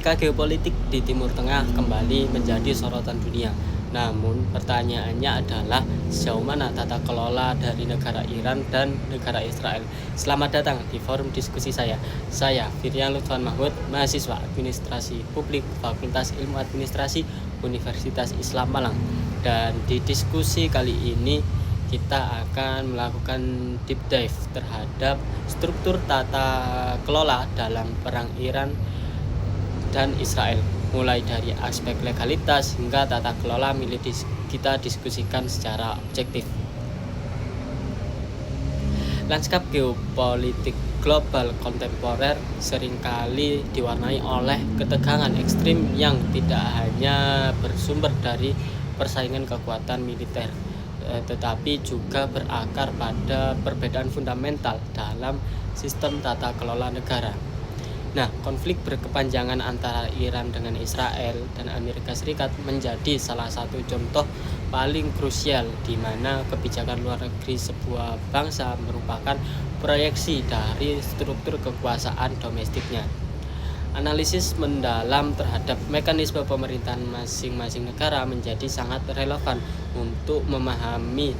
Geopolitik di Timur Tengah kembali menjadi sorotan dunia. Namun pertanyaannya adalah sejauh mana tata kelola dari negara Iran dan negara Israel. Selamat datang di forum diskusi saya. Saya Firyan Lutfan Mahmud, mahasiswa Administrasi Publik Fakultas Ilmu Administrasi Universitas Islam Malang. Dan di diskusi kali ini kita akan melakukan deep dive terhadap struktur tata kelola dalam perang Iran dan Israel, mulai dari aspek legalitas hingga tata kelola kita diskusikan secara objektif. Lanskap geopolitik global kontemporer seringkali diwarnai oleh ketegangan ekstrim yang tidak hanya bersumber dari persaingan kekuatan militer, tetapi juga berakar pada perbedaan fundamental dalam sistem tata kelola negara. Nah, konflik berkepanjangan antara Iran dengan Israel dan Amerika Serikat menjadi salah satu contoh paling krusial di mana kebijakan luar negeri sebuah bangsa merupakan proyeksi dari struktur kekuasaan domestiknya. Analisis mendalam terhadap mekanisme pemerintahan masing-masing negara menjadi sangat relevan untuk memahami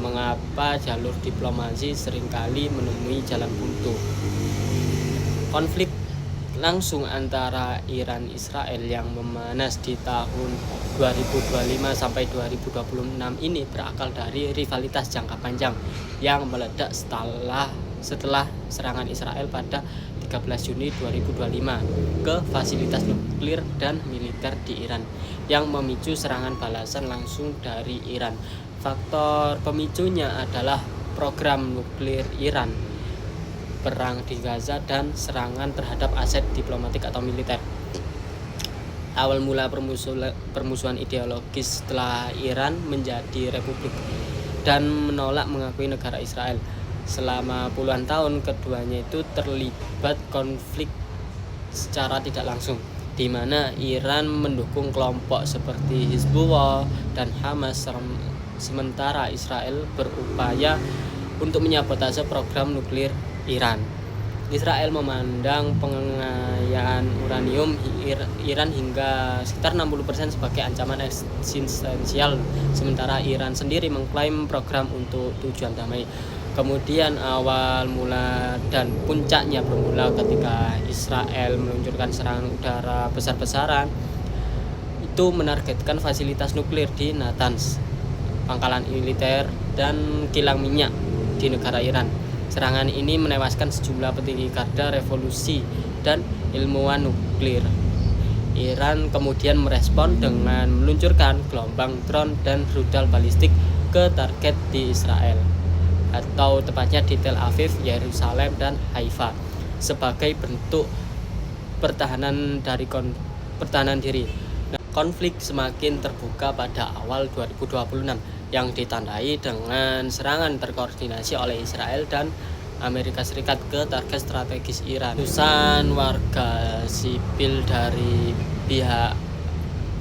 mengapa jalur diplomasi seringkali menemui jalan buntu. Konflik langsung antara Iran Israel yang memanas di tahun 2025 sampai 2026 ini berakar dari rivalitas jangka panjang yang meledak setelah serangan Israel pada 13 Juni 2025 ke fasilitas nuklir dan militer di Iran yang memicu serangan balasan langsung dari Iran. Faktor pemicunya adalah program nuklir Iran, perang di Gaza, dan serangan terhadap aset diplomatik atau militer. Awal mula permusuhan ideologis setelah Iran menjadi republik dan menolak mengakui negara Israel. Selama puluhan tahun keduanya itu terlibat konflik secara tidak langsung, di mana Iran mendukung kelompok seperti Hizbullah dan Hamas, sementara Israel berupaya untuk menyabotase program nuklir Iran. Israel memandang pengayaan uranium Iran hingga sekitar 60% sebagai ancaman eksistensial, sementara Iran sendiri mengklaim program untuk tujuan damai. Kemudian awal mula dan puncaknya bermula ketika Israel meluncurkan serangan udara besar-besaran itu menargetkan fasilitas nuklir di Natanz, pangkalan militer dan kilang minyak di negara Iran. Serangan ini menewaskan sejumlah petinggi garda revolusi dan ilmuwan nuklir. Iran kemudian merespon dengan meluncurkan gelombang drone dan rudal balistik ke target di Israel, atau tepatnya di Tel Aviv, Yerusalem, dan Haifa, sebagai bentuk pertahanan diri. Konflik semakin terbuka pada awal 2026 yang ditandai dengan serangan terkoordinasi oleh Israel dan Amerika Serikat ke target strategis Iran. Ratusan warga sipil dari pihak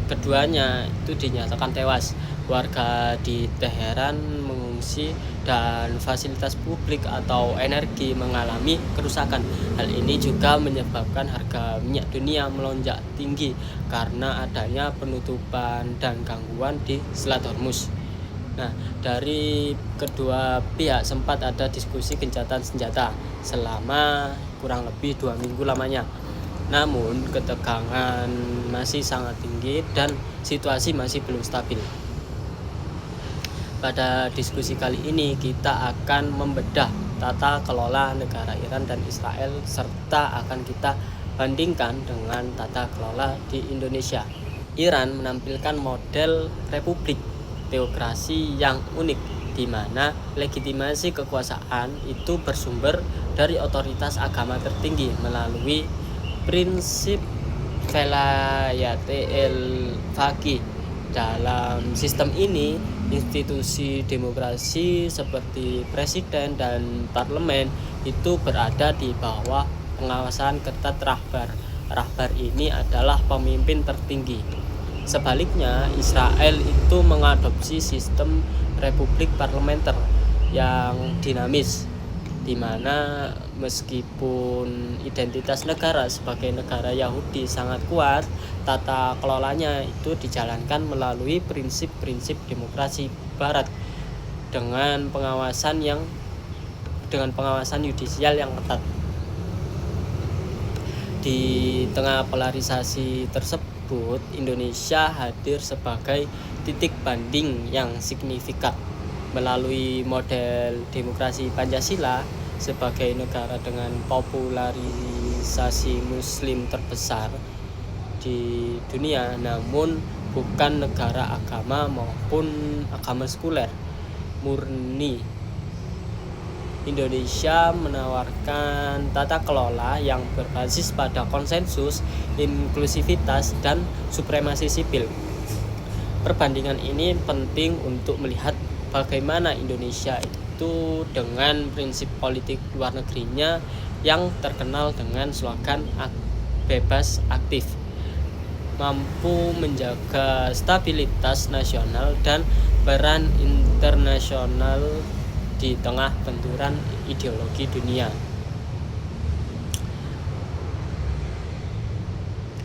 keduanya itu dinyatakan tewas. Warga di Teheran mengungsi dan fasilitas publik atau energi mengalami kerusakan. Hal ini juga menyebabkan harga minyak dunia melonjak tinggi karena adanya penutupan dan gangguan di Selat Hormuz. Nah, dari kedua pihak sempat ada diskusi gencatan senjata selama kurang lebih 2 minggu lamanya. Namun ketegangan masih sangat tinggi dan situasi masih belum stabil. Pada diskusi kali ini kita akan membedah tata kelola negara Iran dan Israel serta akan kita bandingkan dengan tata kelola di Indonesia. Iran menampilkan model republik teokrasi yang unik, di mana legitimasi kekuasaan itu bersumber dari otoritas agama tertinggi melalui prinsip velayate el-faqih. Dalam sistem ini, institusi demokrasi seperti presiden dan parlemen itu berada di bawah pengawasan ketat rahbar. Rahbar ini adalah pemimpin tertinggi. Sebaliknya, Israel itu mengadopsi sistem republik parlementer yang dinamis, di mana Meskipun identitas negara sebagai negara Yahudi sangat kuat, tata kelolanya itu dijalankan melalui prinsip-prinsip demokrasi Barat dengan pengawasan yudisial yang ketat. Di tengah polarisasi tersebut, Indonesia hadir sebagai titik banding yang signifikan. Melalui model demokrasi Pancasila sebagai negara dengan popularisasi Muslim terbesar di dunia, namun bukan negara agama maupun agama sekuler murni. Indonesia menawarkan tata kelola yang berbasis pada konsensus, inklusivitas, dan supremasi sipil. Perbandingan ini penting untuk melihat bagaimana Indonesia itu dengan prinsip politik luar negerinya yang terkenal dengan slogan bebas aktif, mampu menjaga stabilitas nasional dan peran internasional di tengah benturan ideologi dunia.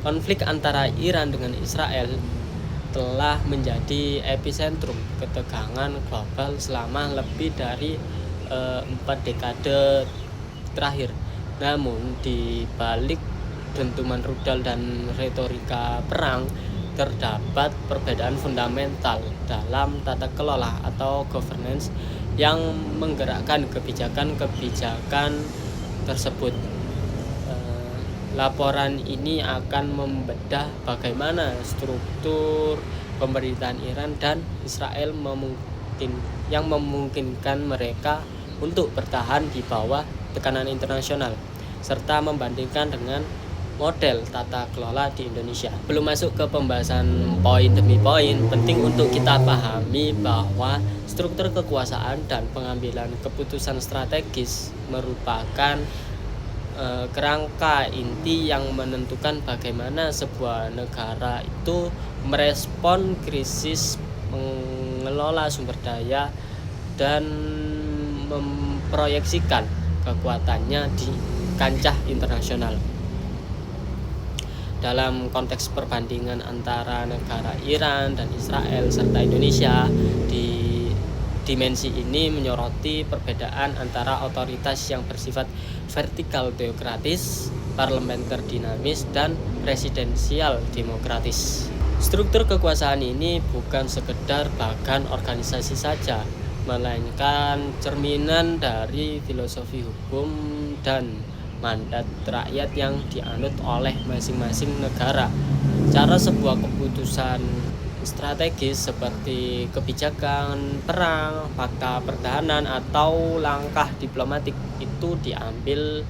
Konflik antara Iran dengan Israel telah menjadi epicentrum ketegangan global selama lebih dari 4 dekade terakhir. Namun di balik dentuman rudal dan retorika perang, terdapat perbedaan fundamental dalam tata kelola atau governance yang menggerakkan kebijakan-kebijakan tersebut. Laporan ini akan membedah bagaimana struktur pemerintahan Iran dan Israel yang memungkinkan mereka untuk bertahan di bawah tekanan internasional, serta membandingkan dengan model tata kelola di Indonesia. Belum masuk ke pembahasan poin demi poin, penting untuk kita pahami bahwa struktur kekuasaan dan pengambilan keputusan strategis merupakan kerangka inti yang menentukan bagaimana sebuah negara itu merespon krisis, mengelola sumber daya, dan memproyeksikan kekuatannya di kancah internasional. Dalam konteks perbandingan antara negara Iran dan Israel serta Indonesia, dimensi ini menyoroti perbedaan antara otoritas yang bersifat vertikal teokratis, parlementer dinamis, dan presidensial demokratis. Struktur kekuasaan ini bukan sekedar bagan organisasi saja, melainkan cerminan dari filosofi hukum dan mandat rakyat yang dianut oleh masing-masing negara. Cara sebuah keputusan strategis seperti kebijakan perang, fakta pertahanan, atau langkah diplomatik itu diambil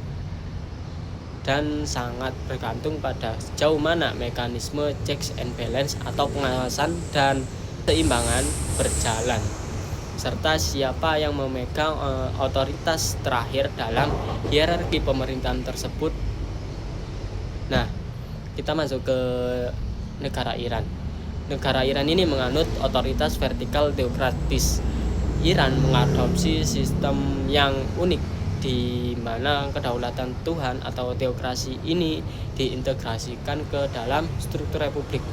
dan sangat bergantung pada sejauh mana mekanisme checks and balance atau pengawasan dan keseimbangan berjalan, serta siapa yang memegang otoritas terakhir dalam hierarki pemerintahan tersebut. Nah, kita masuk ke negara Iran. Negara Iran ini menganut otoritas vertikal teokratis. Iran mengadopsi sistem yang unik di mana kedaulatan Tuhan atau teokrasi ini diintegrasikan ke dalam struktur republik.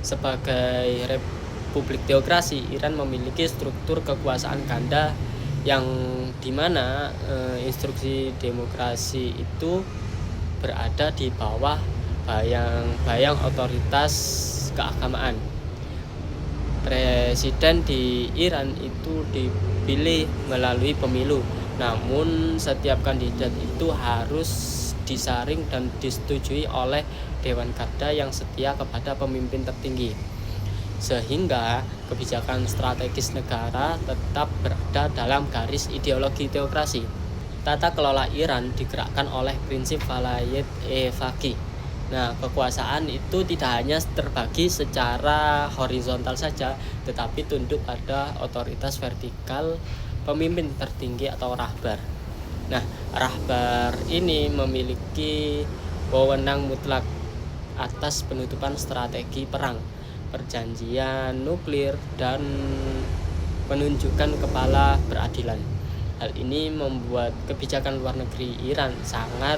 Sebagai republik teokrasi, Iran memiliki struktur kekuasaan ganda yang dimana instruksi demokrasi itu berada di bawah bayang otoritas keagamaan. Presiden di Iran itu dipilih melalui pemilu, namun setiap kandidat itu harus disaring dan disetujui oleh Dewan Garda yang setia kepada pemimpin tertinggi, sehingga kebijakan strategis negara tetap berada dalam garis ideologi teokrasi. Tata kelola Iran digerakkan oleh prinsip Valayet-e-Faqih. Nah, kekuasaan itu tidak hanya terbagi secara horizontal saja, tetapi tunduk pada otoritas vertikal pemimpin tertinggi atau rahbar. Nah, rahbar ini memiliki wewenang mutlak atas penutupan strategi perang, perjanjian nuklir, dan penunjukan kepala peradilan. Hal ini membuat kebijakan luar negeri Iran sangat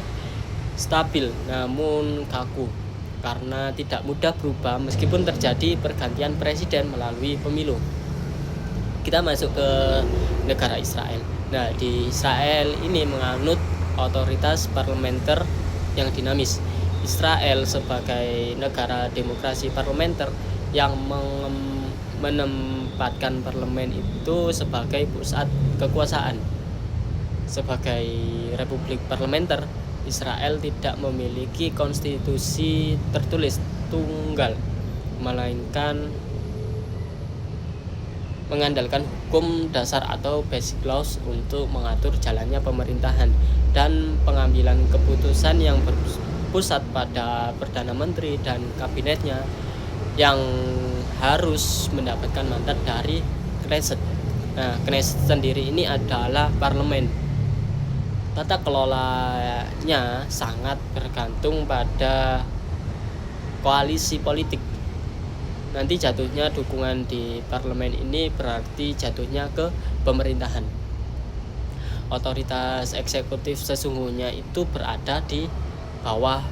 stabil namun kaku karena tidak mudah berubah meskipun terjadi pergantian presiden melalui pemilu. Kita masuk ke negara Israel. Nah, di Israel ini menganut otoritas parlementer yang dinamis. Israel sebagai negara demokrasi parlementer yang menempatkan parlemen itu sebagai pusat kekuasaan. Sebagai republik parlementer, Israel tidak memiliki konstitusi tertulis tunggal, melainkan mengandalkan hukum dasar atau basic laws untuk mengatur jalannya pemerintahan dan pengambilan keputusan yang berpusat pada Perdana Menteri dan kabinetnya yang harus mendapatkan mandat dari Knesset. Nah, Knesset sendiri ini adalah parlemen. Tata kelolanya sangat bergantung pada koalisi politik. Nanti jatuhnya dukungan di parlemen ini berarti jatuhnya ke pemerintahan. Otoritas eksekutif sesungguhnya itu berada di bawah,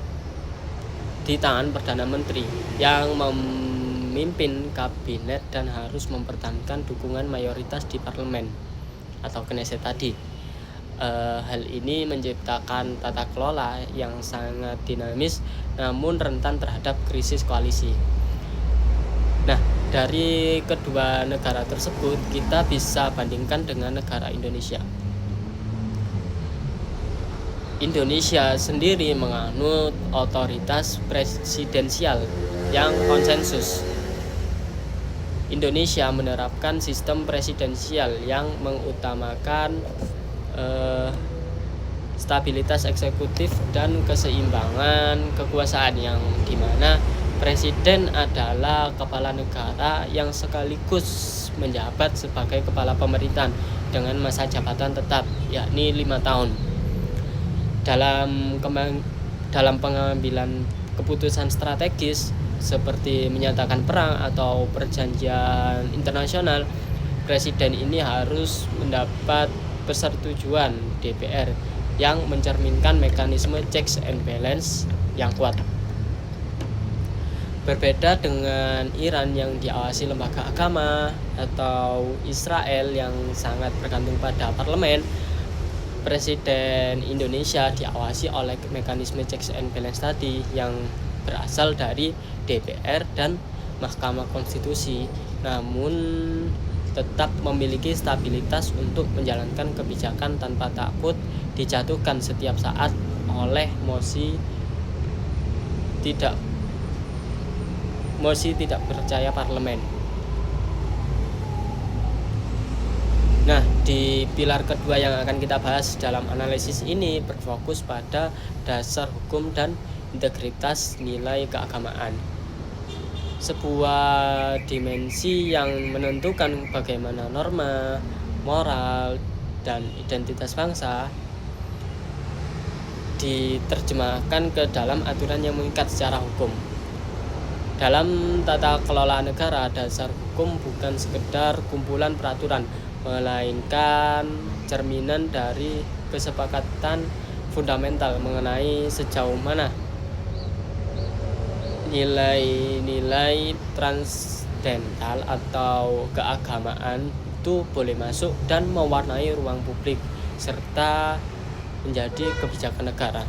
di tangan Perdana Menteri yang memimpin kabinet dan harus mempertahankan dukungan mayoritas di parlemen atau Knesset tadi. Hal ini menciptakan tata kelola yang sangat dinamis namun rentan terhadap krisis koalisi. Nah, dari kedua negara tersebut kita bisa bandingkan dengan negara Indonesia. Indonesia sendiri menganut otoritas presidensial yang konsensus. Indonesia menerapkan sistem presidensial yang mengutamakan stabilitas eksekutif dan keseimbangan kekuasaan, yang dimana presiden adalah kepala negara yang sekaligus menjabat sebagai kepala pemerintahan dengan masa jabatan tetap yakni 5 tahun. Dalam pengambilan keputusan strategis seperti menyatakan perang atau perjanjian internasional, presiden ini harus mendapat persetujuan DPR yang mencerminkan mekanisme checks and balance yang kuat. Berbeda dengan Iran yang diawasi lembaga agama atau Israel yang sangat bergantung pada parlemen, Presiden Indonesia diawasi oleh mekanisme checks and balance tadi yang berasal dari DPR dan Mahkamah Konstitusi, namun tetap memiliki stabilitas untuk menjalankan kebijakan tanpa takut dijatuhkan setiap saat oleh mosi tidak percaya parlemen. Nah, di pilar kedua yang akan kita bahas dalam analisis ini berfokus pada dasar hukum dan integritas nilai keagamaan. Sebuah dimensi yang menentukan bagaimana norma, moral, dan identitas bangsa diterjemahkan ke dalam aturan yang mengikat secara hukum. Dalam tata kelola negara, dasar hukum bukan sekedar kumpulan peraturan, melainkan cerminan dari kesepakatan fundamental mengenai sejauh mana nilai-nilai transendental atau keagamaan itu boleh masuk dan mewarnai ruang publik serta menjadi kebijakan negara.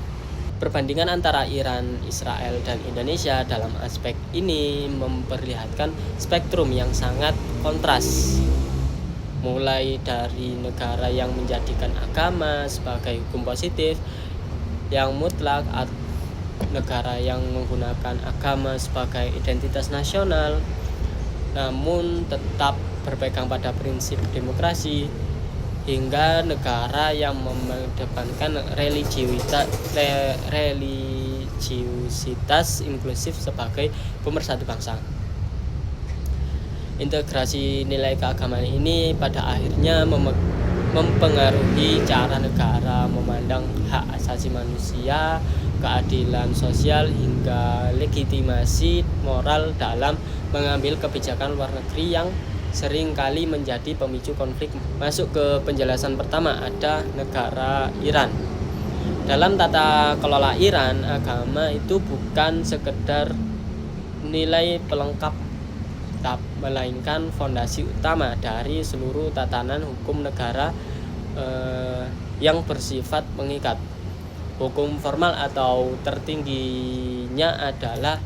Perbandingan antara Iran, Israel, dan Indonesia dalam aspek ini memperlihatkan spektrum yang sangat kontras. Mulai dari negara yang menjadikan agama sebagai hukum positif yang mutlak, negara yang menggunakan agama sebagai identitas nasional namun tetap berpegang pada prinsip demokrasi, hingga negara yang mengedepankan religiusitas inklusif sebagai pemersatu bangsa. Integrasi nilai keagamaan ini pada akhirnya mempengaruhi cara negara memandang hak asasi manusia, keadilan sosial, hingga legitimasi moral dalam mengambil kebijakan luar negeri yang sering kali menjadi pemicu konflik. Masuk ke penjelasan pertama, ada negara Iran. Dalam tata kelola Iran, agama itu bukan sekedar nilai pelengkap, melainkan fondasi utama dari seluruh tatanan hukum negara yang bersifat mengikat. Hukum formal atau tertingginya adalah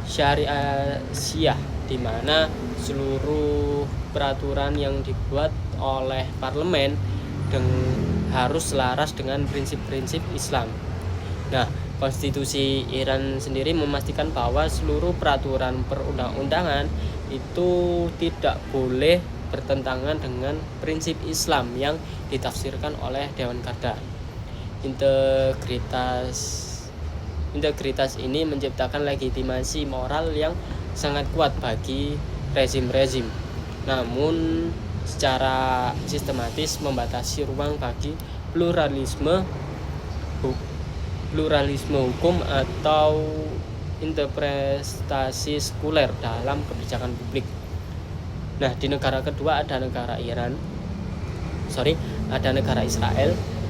syariah, di mana seluruh peraturan yang dibuat oleh parlemen harus selaras dengan prinsip-prinsip Islam. Nah, konstitusi Iran sendiri memastikan bahwa seluruh peraturan perundang-undangan itu tidak boleh bertentangan dengan prinsip Islam yang ditafsirkan oleh Dewan Garda. Integritas ini menciptakan legitimasi moral yang sangat kuat bagi rezim-rezim, namun secara sistematis membatasi ruang bagi pluralisme hukum atau interpretasi sekuler dalam kebijakan publik. Nah, di negara kedua ada negara Israel.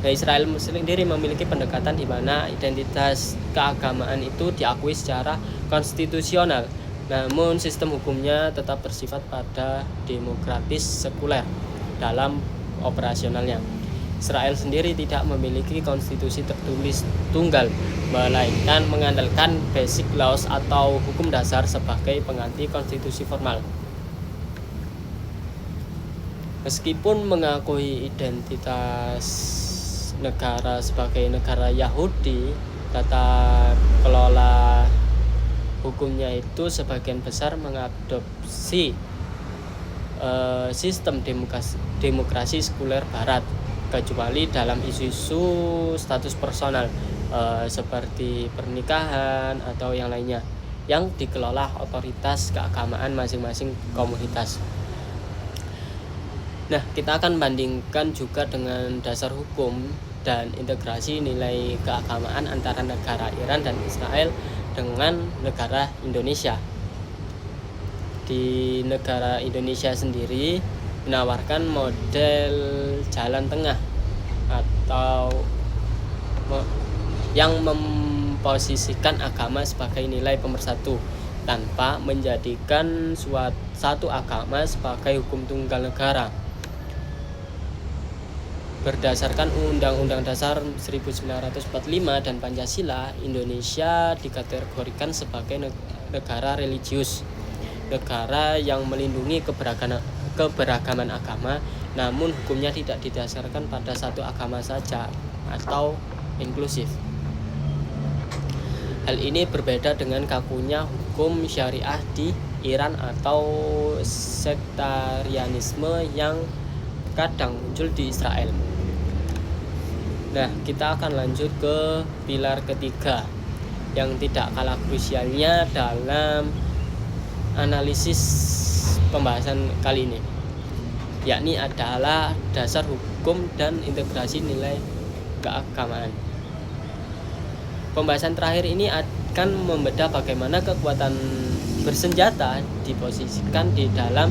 Nah, Israel sendiri memiliki pendekatan di mana identitas keagamaan itu diakui secara konstitusional, namun sistem hukumnya tetap bersifat pada demokratis sekuler dalam operasionalnya. Israel sendiri tidak memiliki konstitusi tertulis tunggal, melainkan mengandalkan basic laws atau hukum dasar sebagai pengganti konstitusi formal. Meskipun mengakui identitas negara sebagai negara Yahudi, tata kelola hukumnya itu sebagian besar mengadopsi sistem demokrasi sekuler Barat, kecuali dalam isu-isu status personal seperti pernikahan atau yang lainnya yang dikelola otoritas keagamaan masing-masing komunitas. Nah, kita akan bandingkan juga dengan dasar hukum dan integrasi nilai keagamaan antara negara Iran dan Israel dengan negara Indonesia. Di negara Indonesia sendiri menawarkan model jalan tengah atau yang memposisikan agama sebagai nilai pemersatu tanpa menjadikan satu agama sebagai hukum tunggal negara. Berdasarkan Undang-Undang Dasar 1945 dan Pancasila, Indonesia dikategorikan sebagai negara religius, negara yang melindungi keberagaman agama, namun hukumnya tidak didasarkan pada satu agama saja atau inklusif. Hal ini berbeda dengan kakunya hukum syariah di Iran atau sektarianisme yang kadang muncul di Israel. Nah, kita akan lanjut ke pilar ketiga yang tidak kalah krusialnya dalam analisis pembahasan kali ini, yakni adalah dasar hukum dan integrasi nilai keagamaan. Pembahasan terakhir ini akan membedah bagaimana kekuatan bersenjata diposisikan di dalam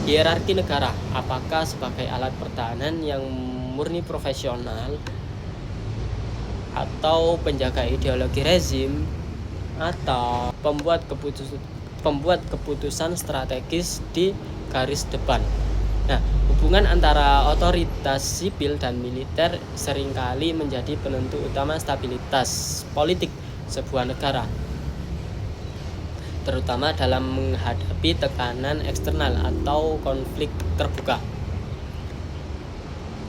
hierarki negara, apakah sebagai alat pertahanan yang murni profesional atau penjaga ideologi rezim atau pembuat keputusan strategis di garis depan. Nah, hubungan antara otoritas sipil dan militer seringkali menjadi penentu utama stabilitas politik sebuah negara, terutama dalam menghadapi tekanan eksternal atau konflik terbuka.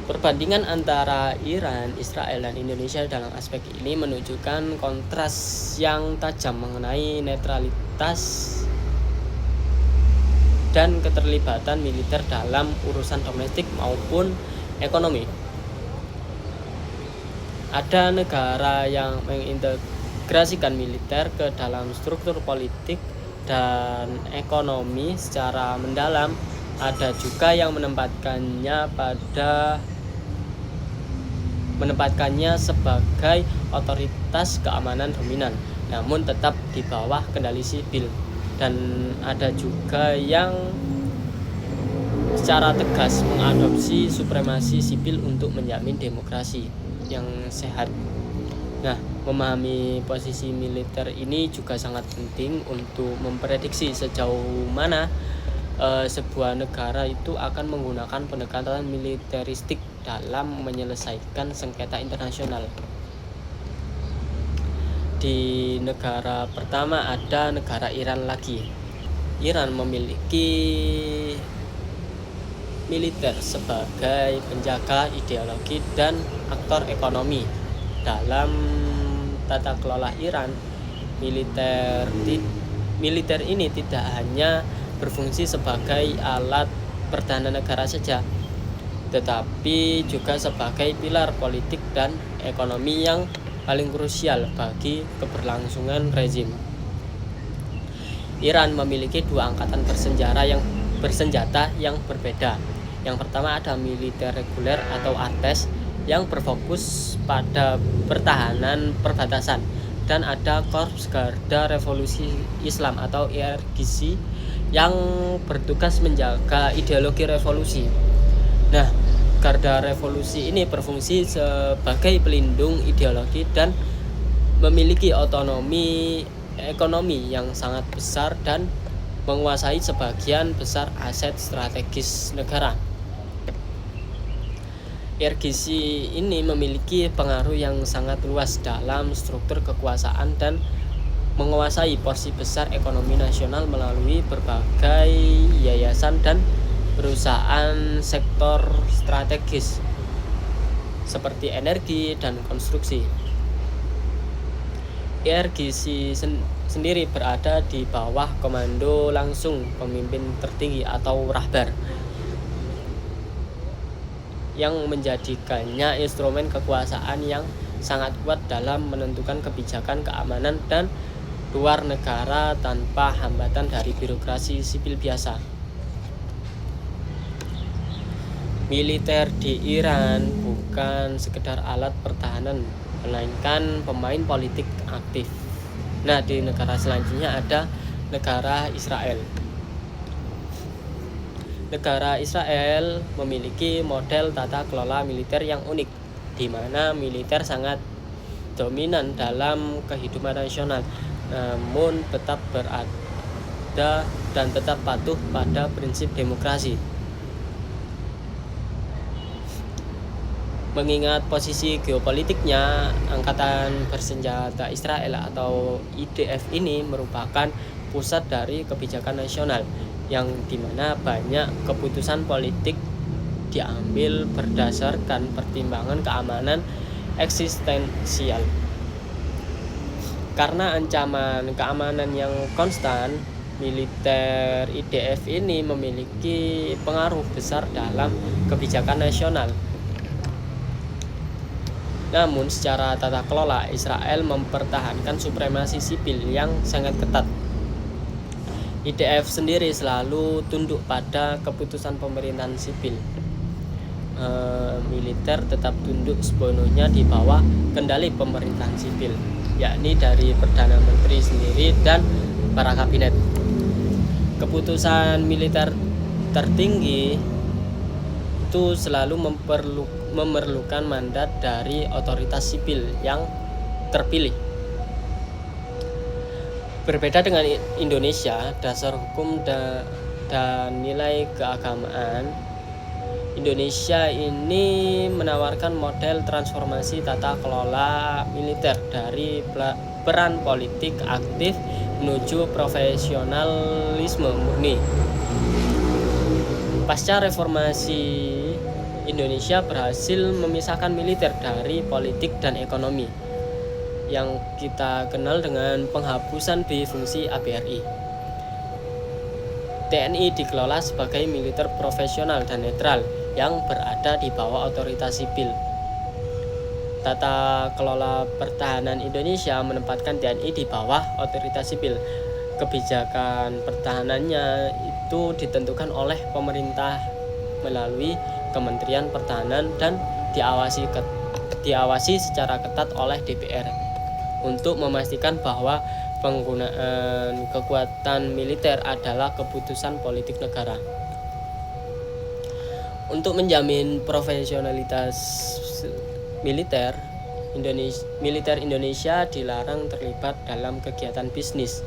Perbandingan antara Iran, Israel, dan Indonesia dalam aspek ini menunjukkan kontras yang tajam mengenai netralitas dan keterlibatan militer dalam urusan domestik maupun ekonomi. Ada negara yang mengintegrasikan militer ke dalam struktur politik dan ekonomi secara mendalam. Ada juga yang menempatkannya sebagai otoritas keamanan dominan, namun tetap di bawah kendali sipil. Dan ada juga yang secara tegas mengadopsi supremasi sipil untuk menjamin demokrasi yang sehat. Nah, memahami posisi militer ini juga sangat penting untuk memprediksi sejauh mana sebuah negara itu akan menggunakan pendekatan militeristik dalam menyelesaikan sengketa internasional. Di negara pertama ada negara Iran lagi. Iran memiliki militer sebagai penjaga ideologi dan aktor ekonomi. Dalam tata kelola Iran, militer ini tidak hanya berfungsi sebagai alat pertahanan negara saja, tetapi juga sebagai pilar politik dan ekonomi yang paling krusial bagi keberlangsungan rezim. Iran memiliki 2 angkatan bersenjata yang berbeda. Yang pertama ada militer reguler atau Artes yang berfokus pada pertahanan perbatasan, dan ada Korps Garda Revolusi Islam atau IRGC yang bertugas menjaga ideologi revolusi. Nah, Garda Revolusi ini berfungsi sebagai pelindung ideologi dan memiliki otonomi ekonomi yang sangat besar dan menguasai sebagian besar aset strategis negara. IRGC ini memiliki pengaruh yang sangat luas dalam struktur kekuasaan dan menguasai porsi besar ekonomi nasional melalui berbagai yayasan dan perusahaan sektor strategis seperti energi dan konstruksi. IRGC sendiri berada di bawah komando langsung pemimpin tertinggi atau rahbar, yang menjadikannya instrumen kekuasaan yang sangat kuat dalam menentukan kebijakan keamanan dan luar negara tanpa hambatan dari birokrasi sipil biasa. Militer di Iran bukan sekedar alat pertahanan, melainkan pemain politik aktif. Nah, di negara selanjutnya ada negara Israel. Negara Israel memiliki model tata kelola militer yang unik, di mana militer sangat dominan dalam kehidupan nasional, namun tetap berada dan tetap patuh pada prinsip demokrasi. Mengingat posisi geopolitiknya, Angkatan Bersenjata Israel atau IDF ini merupakan pusat dari kebijakan nasional, yang dimana banyak keputusan politik diambil berdasarkan pertimbangan keamanan eksistensial. Karena ancaman keamanan yang konstan, militer IDF ini memiliki pengaruh besar dalam kebijakan nasional. Namun secara tata kelola, Israel mempertahankan supremasi sipil yang sangat ketat. IDF sendiri selalu tunduk pada keputusan pemerintahan sipil. Militer tetap tunduk sepenuhnya di bawah kendali pemerintahan sipil, yakni dari Perdana Menteri sendiri dan para kabinet. Keputusan militer tertinggi itu selalu memerlukan mandat dari otoritas sipil yang terpilih. Berbeda dengan Indonesia, dasar hukum dan nilai keagamaan, Indonesia ini menawarkan model transformasi tata kelola militer dari peran politik aktif menuju profesionalisme murni. Pasca reformasi, Indonesia berhasil memisahkan militer dari politik dan ekonomi, yang kita kenal dengan penghapusan fungsi ABRI. TNI dikelola sebagai militer profesional dan netral yang berada di bawah otoritas sipil. Tata kelola pertahanan Indonesia menempatkan TNI di bawah otoritas sipil. Kebijakan pertahanannya itu ditentukan oleh pemerintah melalui Kementerian Pertahanan dan diawasi secara ketat oleh DPR untuk memastikan bahwa penggunaan kekuatan militer adalah keputusan politik negara. Untuk menjamin profesionalitas militer, militer Indonesia dilarang terlibat dalam kegiatan bisnis,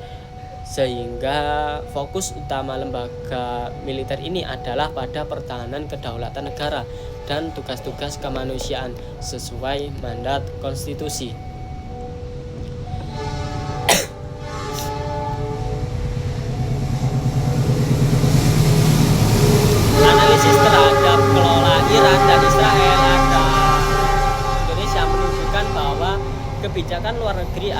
sehingga fokus utama lembaga militer ini adalah pada pertahanan kedaulatan negara dan tugas-tugas kemanusiaan sesuai mandat konstitusi. Analisis terhadap kelola Iran dan Israel ada Indonesia menunjukkan bahwa kebijakan luar negeri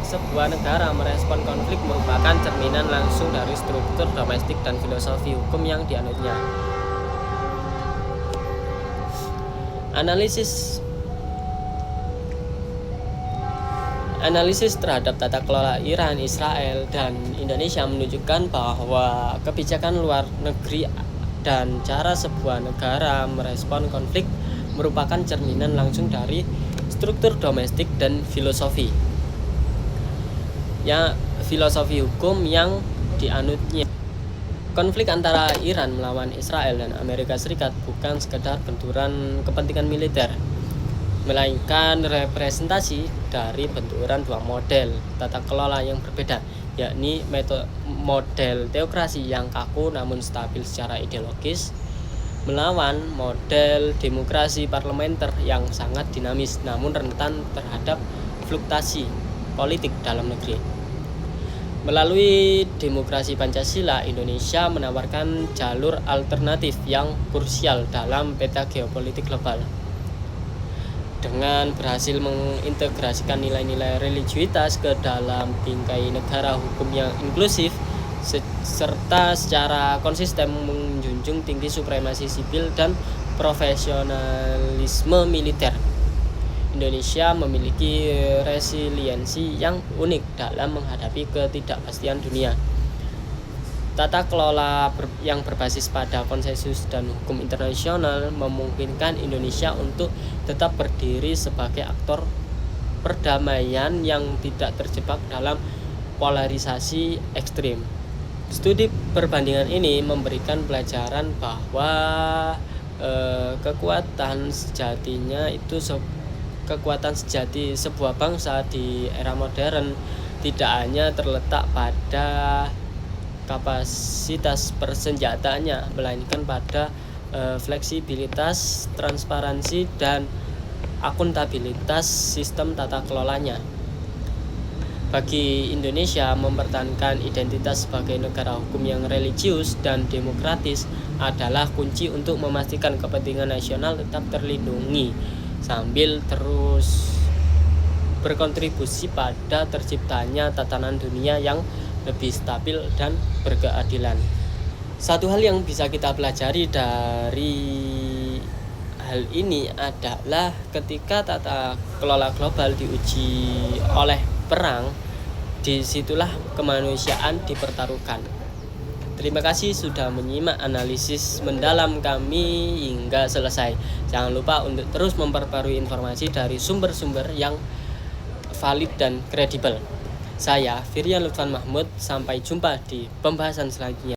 sebuah negara merespon konflik merupakan cerminan langsung dari struktur domestik dan filosofi hukum yang dianutnya. Analisis terhadap tata kelola Iran, Israel, dan Indonesia menunjukkan bahwa kebijakan luar negeri dan cara sebuah negara merespon konflik merupakan cerminan langsung dari struktur domestik dan filosofi hukum yang dianutnya. Konflik antara Iran melawan Israel dan Amerika Serikat bukan sekedar benturan kepentingan militer, melainkan representasi dari benturan dua model tata kelola yang berbeda, yakni model teokrasi yang kaku namun stabil secara ideologis, melawan model demokrasi parlementer yang sangat dinamis namun rentan terhadap fluktuasi politik dalam negeri. Melalui demokrasi Pancasila, Indonesia menawarkan jalur alternatif yang krusial dalam peta geopolitik global. Dengan berhasil mengintegrasikan nilai-nilai religiusitas ke dalam bingkai negara hukum yang inklusif, serta secara konsisten menjunjung tinggi supremasi sipil dan profesionalisme militer, Indonesia memiliki resiliensi yang unik dalam menghadapi ketidakpastian dunia. Tata kelola yang berbasis pada konsensus dan hukum internasional memungkinkan Indonesia untuk tetap berdiri sebagai aktor perdamaian yang tidak terjebak dalam polarisasi ekstrim. Studi perbandingan ini memberikan pelajaran bahwa kekuatan sejati sebuah bangsa di era modern tidak hanya terletak pada kapasitas persenjataannya, melainkan pada fleksibilitas, transparansi, dan akuntabilitas sistem tata kelolanya. Bagi Indonesia, mempertahankan identitas sebagai negara hukum yang religius dan demokratis adalah kunci untuk memastikan kepentingan nasional tetap terlindungi sambil terus berkontribusi pada terciptanya tatanan dunia yang lebih stabil dan berkeadilan. Satu hal yang bisa kita pelajari dari hal ini adalah ketika tata kelola global diuji oleh perang, disitulah kemanusiaan dipertaruhkan. Terima kasih sudah menyimak analisis mendalam kami hingga selesai. Jangan lupa untuk terus memperbarui informasi dari sumber-sumber yang valid dan kredibel. Saya Firyan Lutfan Mahmud, sampai jumpa di pembahasan selanjutnya.